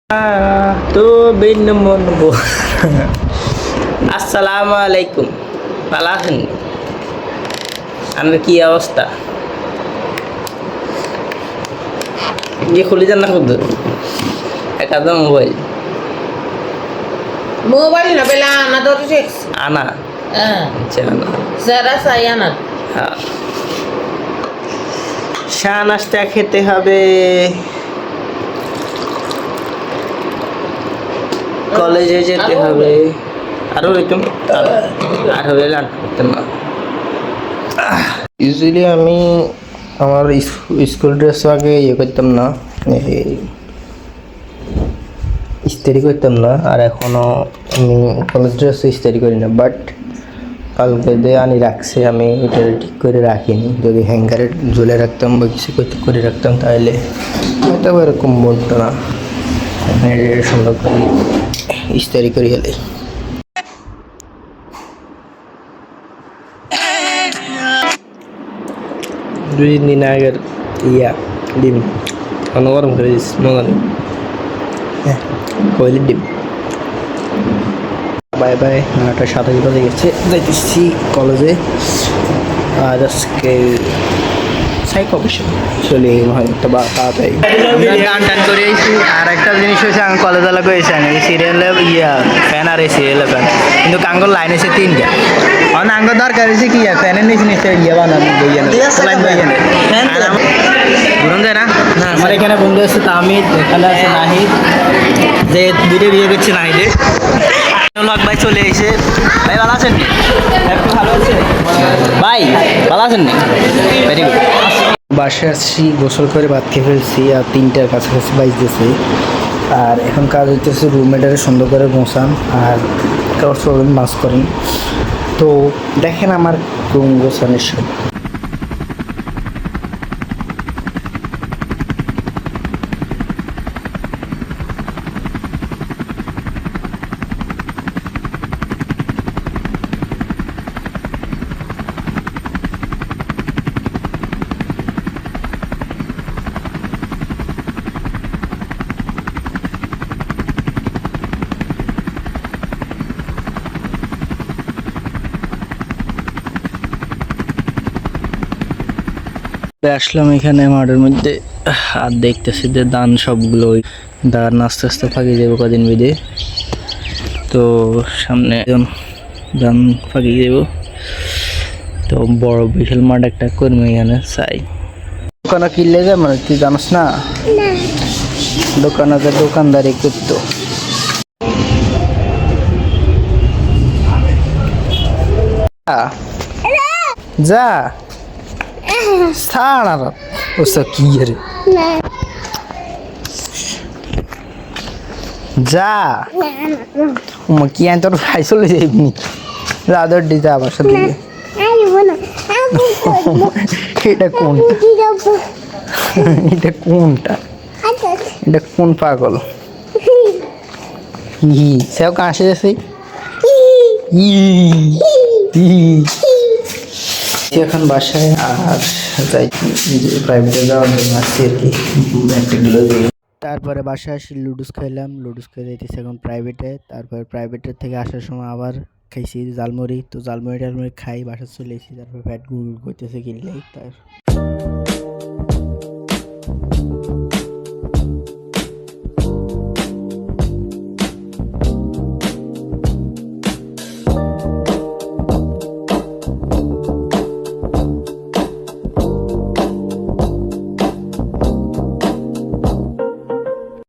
তো আসসালামু আলাইকুম, ভালো আছেন? আপনার কি অবস্থা? ये खुली जाना खुद एक आधा mobile na pela anak tu seks. आना चलना Zara saya anak. हाँ চা নাস্তা খেতে হবে, কলেজে যেতে হবে। আরো এরকম আর হবে না। ইউজুয়ালি আমি আমার স্কুল ড্রেস আগে করতাম না, ইস্ত্রি করতাম না, আর এখনও আমি কলেজ ড্রেস ইস্ত্রি করি না। বাট কালকে দিয়ে আনি রাখছি, আমি এটা ঠিক করে রাখিনি। যদি হ্যাঙ্গারে ঝুলে রাখতাম বা কিছু করে রাখতাম তাহলে হয়তো এরকম বলতো না। সুন্দর করে ইস্ত্রি করে গেলে দুই দিন আগের ডিম গরম করে দিস মজা নেই। হ্যাঁ কইলের ডিম। বাই বাই, 9:27 বাজে গেছে, যাইতেছি কলেজে। আর আজকে সাইক অফিসে চলে হয়তো বা তাড়াতাড়ি গান টান করে এসেছি। আর একটা জিনিস হয়েছে, আমি কলেজে লাগো এসে এই সিরিয়ালে ফ্যান আর এই সিরিয়ালে ফ্যান, কিন্তু কাঙ্গর লাইন এসে 3টা। অন আঙ্গ দরকার হয়েছে কি ফ্যানের নিচে নিচে বানানো ঘুরন যায় না। আমার এখানে বন্ধু আছে তামিদ, এখানে আছে নাহিদ, যে দুটো বিয়ে করছে নাহিদে। ভাই চলে এসে, ভাই ভালো আছেন? একটু ভালো আছে ভাই, ভালো আছেন নি? Very good. বাসায় আসছি, গোসল করে ভাত খেয়ে ফেলছি, আর 3টার কাছাকাছি বাজতেছে। আর এখন কাজ হইতেছে রুমমেটারে সুন্দর করে গোছান আর কারোর প্রবলেম মাস করেন। তো দেখেন আমার রুম গোছানের সব। আসলাম এখানে মাঠের মধ্যে, আর দেখতেছি যে ধান সবগুলো ধান আস্তে আস্তে ফাঁকি যাবো কদিন বেঁধে। তো সামনে ধান ফাঁকি যাব, তো বড় বিশাল মাঠ একটা কর্মী এখানে চাই। দোকানে কিনলে যায় মানে তুই জানিস না, দোকানে দোকানদারি করতো। যা ছাড় আর ওসব কি রে, যা কি তোর ভাই চলে যাইবনি, রাধর দিতে আবার সাথে। এটা কোনটা, এটা কোনটা, এটা কোন পাগল? সেও কাশে যাচ্ছে। এখন বাসায় আর যাই প্রাইভেটে যাওয়ার জন্য আসছি আর কি। তারপরে বাসায় আসি, লুডুস খাইলাম, লুডুস খেয়ে যাইতেছি এখন প্রাইভেটে। তারপরে প্রাইভেটের থেকে আসার সময় আবার খাইছি জালমুড়ি, তো জালমুড়ি টালমুড়ি খাই বাসা চলে এসেছি। তারপর ফ্যাট গুড় করতেছে কিনলেই তার